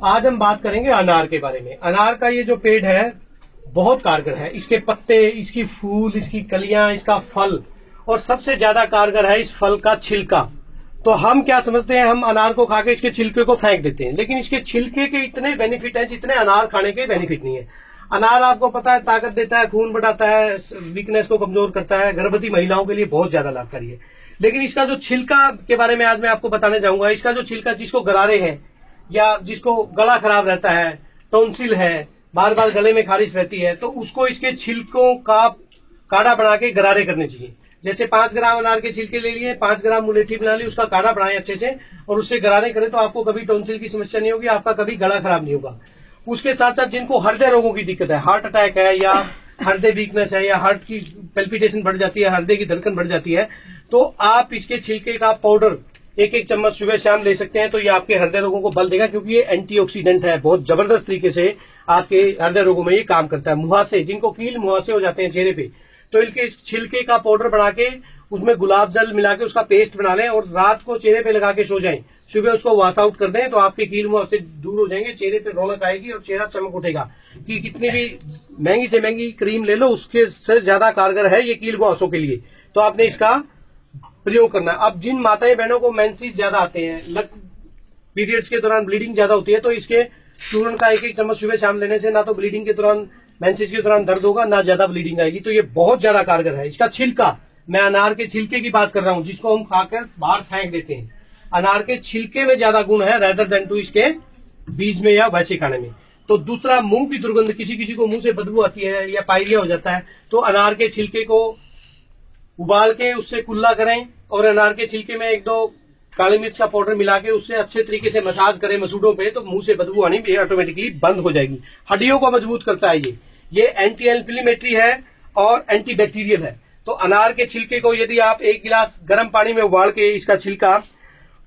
आज हम बात करेंगे अनार के बारे में। अनार का ये जो पेड़ है बहुत कारगर है। इसके पत्ते, इसकी फूल, इसकी कलियां, इसका फल, और सबसे ज्यादा कारगर है इस फल का छिलका। तो हम क्या समझते हैं, हम अनार को खा के इसके छिलके को फेंक देते हैं, लेकिन इसके छिलके के इतने बेनिफिट हैं जितने अनार खाने के बेनिफिट नहीं है। अनार आपको पता है ताकत देता है, खून बढ़ाता है, वीकनेस को कमजोर करता है, गर्भवती महिलाओं के लिए बहुत ज्यादा लाभकारी है। लेकिन इसका जो छिलका के बारे में आज मैं आपको बताने जाऊंगा। इसका जो छिलका, जिसको गरारे हैं या जिसको गला खराब रहता है, टॉन्सिल है, बार बार गले में खारिश रहती है, तो उसको इसके छिलकों का काढ़ा बना के गरारे करने चाहिए। जैसे 5 ग्राम अनार के छिलके ले लिए, 5 ग्राम मुलेठी बना ली, उसका काढ़ा बनाए अच्छे से और उससे गरारे करें तो आपको कभी टॉन्सिल की समस्या नहीं होगी, आपका कभी गला खराब नहीं होगा। उसके साथ साथ जिनको हृदय रोगों की दिक्कत है, हार्ट अटैक है या हृदय वीकनेस है या हार्ट की पेल्पिटेशन बढ़ जाती है, हृदय की धड़कन बढ़ जाती है, तो आप इसके छिलके का पाउडर 1-1 चम्मच सुबह शाम ले सकते हैं। तो ये आपके हृदय रोगों को बल देगा, क्योंकि ये एंटीऑक्सीडेंट है, बहुत जबरदस्त तरीके से आपके हृदय रोगों में ये काम करता है। मुहासे, जिनको कील मुहासे हो जाते हैं चेहरे पे, तो इनके छिलके का पाउडर बना के उसमें गुलाब जल मिला के उसका पेस्ट बना लें और रात को चेहरे पे लगा के सो जाएं, सुबह उसको वॉश आउट कर दें, तो आपके कील मुहासे दूर हो जाएंगे, चेहरे पे रौनक आएगी और चेहरा चमक उठेगा। कि कितनी भी महंगी से महंगी क्रीम ले लो, उसके से ज्यादा कारगर है ये कील मुहासों के लिए। तो आपने इसका प्रयोग करना। अब जिन माताएं बहनों को मेंसेस ज्यादा आते हैं, पीरियड्स के दौरान ब्लीडिंग ज्यादा होती है, तो इसके चूर्ण का 1-1 चम्मच सुबह शाम लेने से ना तो ब्लीडिंग के दौरान, मेंसेस के दौरान दर्द होगा, ना ज्यादा ब्लीडिंग आएगी। तो ये बहुत ज्यादा कारगर है। इसका छिलका, मैं अनार के छिलके की बात कर रहा हूं, जिसको हम खाकर बाहर फेंक देते हैं। अनार के छिलके में ज्यादा गुण है रेदर देन टू इसके बीज में या वैसे खाने में। तो दूसरा, मुंह की दुर्गंध, किसी किसी को मुंह से बदबू आती है या पायरिया हो जाता है, तो अनार के छिलके को उबाल के उससे कुल्ला करें और अनार के छिलके में 1-2 काली मिर्च का पाउडर मिला के उससे अच्छे तरीके से मसाज करें मसूड़ों पे, तो मुंह से बदबू आनी भी ऑटोमेटिकली बंद हो जाएगी। हड्डियों को मजबूत करता है ये एंटी इन्फ्लेमेटरी है और एंटी बैक्टीरियल है। तो अनार के छिलके को यदि आप 1 गिलास गर्म पानी में उबाल के इसका छिलका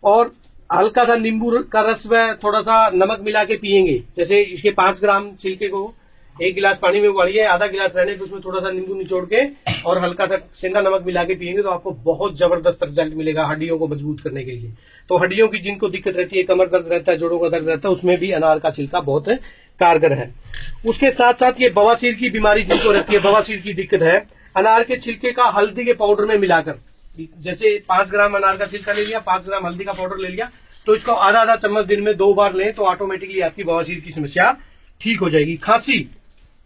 और हल्का सा नींबू का रस व थोड़ा सा नमक मिला के पियेंगे, जैसे इसके 5 ग्राम छिलके को 1 गिलास पानी में उबालिए, आधा गिलास रहने पे उसमें थोड़ा सा नींबू निचोड़ के और हल्का सा सेंधा नमक मिला के पियेंगे, तो आपको बहुत जबरदस्त रिजल्ट मिलेगा हड्डियों को मजबूत करने के लिए। तो हड्डियों की जिनको दिक्कत रहती है, कमर दर्द रहता है, जोड़ों का दर्द रहता है, उसमें भी अनार का छिलका बहुत कारगर है। उसके साथ साथ ये बवासीर की बीमारी जिनको रहती है, बवासीर की दिक्कत है, अनार के छिलके का हल्दी के पाउडर में मिलाकर, जैसे 5 ग्राम अनार का छिलका ले लिया, 5 ग्राम हल्दी का पाउडर ले लिया, तो इसको आधा चम्मच दिन में 2 बार लें, तो ऑटोमेटिकली आपकी बवासीर की समस्या ठीक हो जाएगी।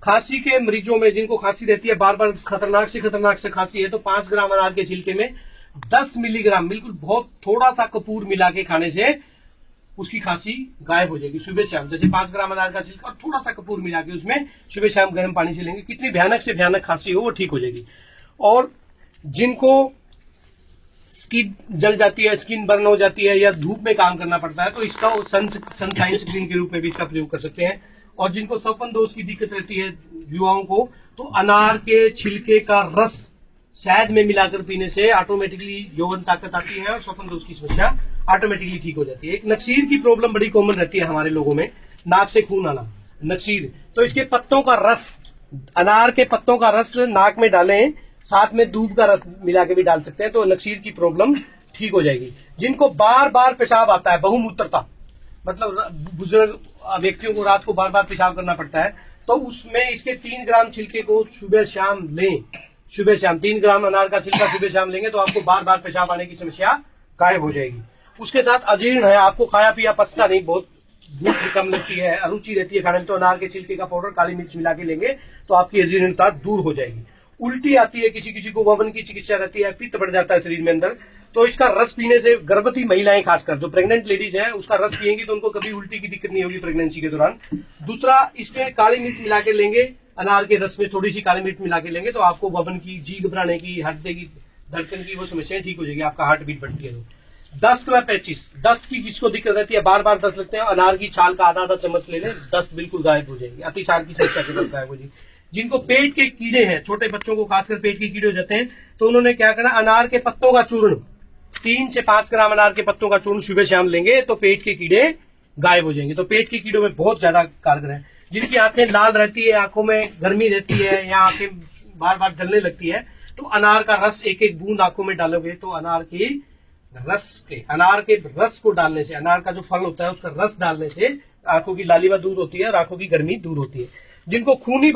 खांसी के मरीजों में, जिनको खांसी रहती है, बार बार खतरनाक से खांसी है, तो 5 ग्राम अनार के छिलके में 10 मिलीग्राम, बिल्कुल बहुत थोड़ा सा कपूर मिला के खाने से उसकी खांसी गायब हो जाएगी सुबह शाम। जैसे 5 ग्राम अनार का छिलका और थोड़ा सा कपूर मिला के उसमें सुबह शाम गर्म पानी से लेंगे, कितनी भयानक से भयानक खांसी हो वो ठीक हो जाएगी। और जिनको स्किन जल जाती है, स्किन बर्न हो जाती है या धूप में काम करना पड़ता है, तो इसका सनशाइन स्क्रीन के रूप में भी इसका प्रयोग कर सकते हैं। और जिनको स्वप्न दोष की दिक्कत रहती है युवाओं को, तो अनार के छिलके का रस शहद में मिलाकर पीने से ऑटोमेटिकली यौवन ताकत आती है और स्वप्न दोष की समस्या ऑटोमेटिकली ठीक हो जाती है। एक नक्सीर की प्रॉब्लम बड़ी कॉमन रहती है हमारे लोगों में, नाक से खून आना, नक्सीर। तो इसके पत्तों का रस, अनार के पत्तों का रस नाक में डालें, साथ में दूध का रस मिला के भी डाल सकते हैं, तो नक्सीर की प्रॉब्लम ठीक हो जाएगी। जिनको बार बार पेशाब आता है, बहुमूत्रता, मतलब बुजुर्ग व्यक्तियों को रात को बार बार पेशाब करना पड़ता है, तो उसमें इसके 3 ग्राम छिलके को सुबह शाम लें। सुबह शाम 3 ग्राम अनार का छिलका सुबह शाम लेंगे तो आपको बार बार पेशाब आने की समस्या गायब हो जाएगी। उसके साथ अजीर्ण है, आपको खाया पिया पचता नहीं, बहुत भूख भी कम लगती है, अरुचि रहती है खाने में, तो अनार के छिलके का पाउडर काली मिर्च मिला के लेंगे तो आपकी अजीर्णता दूर हो जाएगी। उल्टी आती है, किसी किसी को वमन की चिकित्सा रहती है, पित्त बढ़ जाता है शरीर में अंदर, तो इसका रस पीने से गर्भवती महिलाएं, खासकर जो प्रेग्नेंट लेडीज हैं, उसका रस पिएंगी तो उनको कभी उल्टी की दिक्कत नहीं होगी प्रेगनेंसी के दौरान। दूसरा, इसमें काली मिर्च मिला के लेंगे, अनार के रस में थोड़ी सी काली मिर्च मिला के लेंगे तो आपको वमन की, जी घबराने की, हृदय की धड़कन की वो समस्याएं ठीक हो जाएगी, आपका हार्ट बीट बढ़ती है। तो दस्त व पैचिस, दस्त की जिसको दिक्कत रहती है, बार बार दस्त लगते हैं, अनार की छाल का आधा चम्मच ले लें, दस्त बिल्कुल गायब हो जाएगी, अतिसार की समस्या के दस्त गायब हो जाएगी। जिनको पेट के कीड़े हैं, छोटे बच्चों को खासकर पेट के कीड़े हो जाते हैं, तो उन्होंने क्या करना, अनार के पत्तों का चूर्ण, 3 से 5 ग्राम अनार के पत्तों का चूर्ण सुबह शाम लेंगे तो पेट के कीड़े गायब हो जाएंगे। तो पेट के कीड़ों में बहुत ज्यादा कारगर है। जिनकी आंखें लाल रहती है, आंखों में गर्मी रहती है या आंखें बार बार जलने लगती है, तो अनार का रस 1-1 बूंद आंखों में डालोगे तो अनार की रस के, अनार के रस को डालने से, अनार का जो फल होता है उसका रस डालने से आंखों की लालिमा दूर होती है और आंखों की गर्मी दूर होती है। जिनको खूनी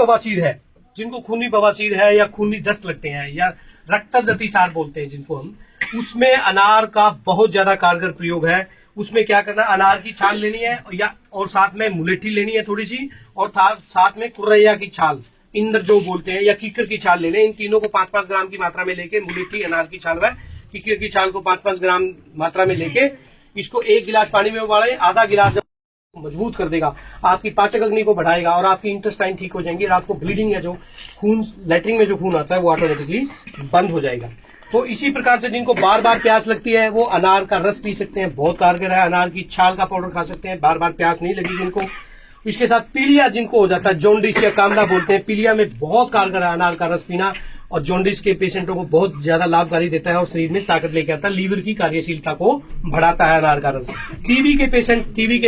बवासीर है या खूनी दस्त लगते हैं या रक्त अतिसार बोलते हैं जिनको हम, उसमें अनार का बहुत ज्यादा कारगर प्रयोग है। उसमें क्या करना, अनार की छाल लेनी है या और साथ में मुलेठी लेनी है थोड़ी सी, और साथ में कुर्रैया की छाल, इंद्र जो बोलते हैं, या कीकर की छाल ले लें। इन तीनों को 5-5 ग्राम की मात्रा में लेके, मुलेठी, अनार की छाल व कीकर की छाल को 5-5 ग्राम मात्रा में लेके इसको 1 गिलास पानी में उबालें। आधा गिलास जब मजबूत कर देगा, आपकी पाचक अग्नि को बढ़ाएगा और आपकी इंटेस्टाइन ठीक हो जाएंगी। रात को ब्लीडिंग या जो खून, लैट्रिन में जो खून आता है वो ऑटोमेटिकली बंद हो जाएगा। तो इसी प्रकार से जिनको बार बार प्यास लगती है वो अनार का रस पी सकते हैं, बहुत कारगर है। अनार की छाल का पाउडर खा सकते हैं, बार बार प्यास नहीं लगी जिनको। इसके साथ पीलिया जिनको हो जाता है, जॉन्डिस या कामला बोलते हैं, पीलिया में बहुत कारगर है अनार का रस पीना, और जॉन्डिस के पेशेंटों को बहुत ज्यादा लाभकारी देता है और शरीर में ताकत लेके आता है, लीवर की कार्यशीलता को बढ़ाता है अनार का रस। टीबी के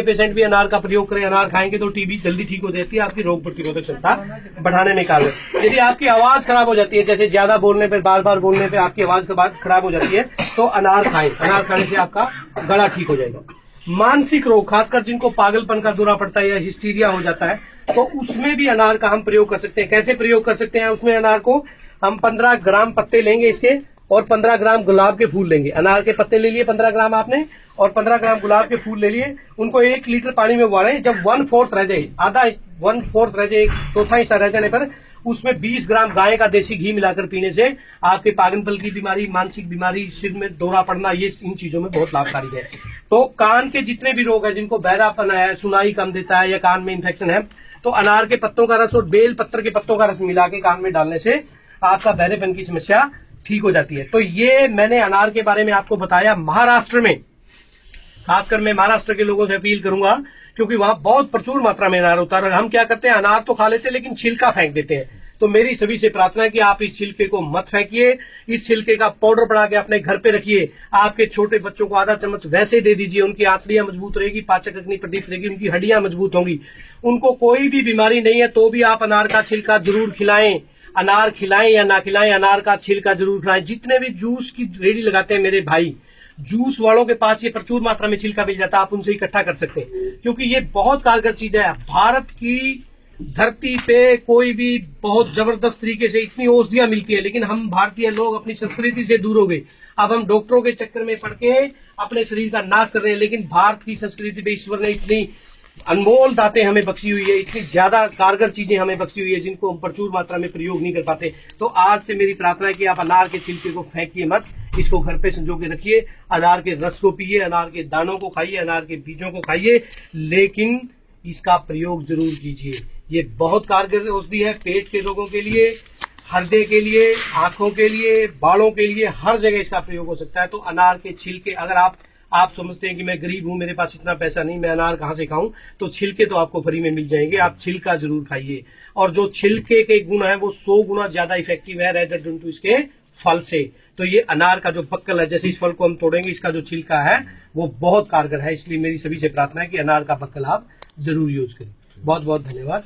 पेशेंट भी अनार का प्रयोग करें। अनार खाएंगे तो टीबी जल्दी ठीक हो जाती है, आपकी रोग प्रतिरोधक क्षमता बढ़ाने में कारगर। यदि आपकी आवाज खराब हो जाती है, जैसे ज्यादा बोलने पर, बार बार बोलने पर आपकी आवाज खराब हो जाती है, तो अनार खाएं। अनार खाने से आपका गला ठीक हो जाएगा। मानसिक रोग, खासकर जिनको पागलपन का दौरा पड़ता है या हिस्टीरिया हो जाता है, तो उसमें भी अनार का हम प्रयोग कर सकते हैं। कैसे प्रयोग कर सकते हैं? उसमें अनार को हम 15 ग्राम पत्ते लेंगे इसके, और 15 ग्राम गुलाब के फूल लेंगे। अनार के पत्ते ले लिए 15 ग्राम आपने, और 15 ग्राम गुलाब के फूल ले लिए। उनको 1 लीटर पानी में उबालें। जब 1/4 रह जाए, 1/4 रह जाए, 1/4 हिस्सा रह जाने पर उसमें 20 ग्राम गाय का देसी घी मिलाकर पीने से आपके पागलपन की बीमारी, मानसिक बीमारी, सिर में दौरा पड़ना, ये इन चीजों में बहुत लाभकारी है। तो कान के जितने भी रोग है, जिनको बहरापन है, सुनाई कम देता है या कान में इन्फेक्शन है, तो अनार के पत्तों का रस और बेल पत्र के पत्तों का रस मिला के कान में डालने से आपका बहरेपन की समस्या ठीक हो जाती है। तो ये मैंने अनार के बारे में आपको बताया। महाराष्ट्र में, खासकर मैं महाराष्ट्र के लोगों से अपील करूंगा, क्योंकि वहां बहुत प्रचुर मात्रा में अनार होता है। हम क्या करते हैं, अनार तो खा लेते हैं लेकिन छिलका फेंक देते हैं। तो मेरी सभी से प्रार्थना है कि आप इस छिलके को मत फेंकिए, इस छिलके का पाउडर बना के अपने घर पे रखिए। आपके छोटे बच्चों को आधा चम्मच वैसे दे दीजिए, उनकी आंतड़ियां मजबूत रहेगी, पाचक अग्नि प्रदीप्त रहेगी, उनकी हड्डियां मजबूत होंगी। उनको कोई भी बीमारी नहीं है तो भी आप अनार का छिलका जरूर खिलाएं। अनार खिलाएं या ना खिलाएं, अनार का छिलका जरूर खिलाएं। जितने भी जूस की रेडी लगाते हैं मेरे भाई, जूस वालों के पास ये प्रचुर मात्रा में छिलका मिल जाता है, आप उनसे इकट्ठा कर सकते हैं, क्योंकि ये बहुत कारगर चीज है। भारत की धरती पे कोई भी बहुत जबरदस्त तरीके से इतनी औषधियां मिलती है, लेकिन हम भारतीय लोग अपनी संस्कृति से दूर हो गए। अब हम डॉक्टरों के चक्कर में पड़ के अपने शरीर का नाश कर रहे हैं। लेकिन भारत की संस्कृति पे ईश्वर ने इतनी अनमोल दातें हमें बख्शी हुई है, इतनी ज्यादा कारगर चीजें हमें बख्शी हुई है, जिनको हम प्रचुर मात्रा में प्रयोग नहीं कर पाते। तो आज से मेरी प्रार्थना है कि आप अनार के छिलके को फेंकिए मत, इसको घर पे संजो के रखिए। अनार के रस को पिए, अनार के दानों को खाइए, अनार के बीजों को खाइए, लेकिन इसका प्रयोग जरूर कीजिए। ये बहुत कारगर औषधि है, पेट के रोगों के लिए, हृदय के लिए, आंखों के लिए, बालों के लिए, हर जगह इसका प्रयोग हो सकता है। तो अनार के छिलके, अगर आप समझते हैं कि मैं गरीब हूं, मेरे पास इतना पैसा नहीं, मैं अनार कहां से खाऊं, तो छिलके तो आपको फ्री में मिल जाएंगे। आप छिलका जरूर खाइए, और जो छिलके के गुण है वो 100 गुना ज्यादा इफेक्टिव है रेदर देन टू इसके फल से। तो ये अनार का जो बक्कल है, जैसे इस फल को हम तोड़ेंगे, इसका जो छिलका है वो बहुत कारगर है। इसलिए मेरी सभी से प्रार्थना है कि अनार का बक्कल आप जरूर यूज करें। बहुत बहुत धन्यवाद।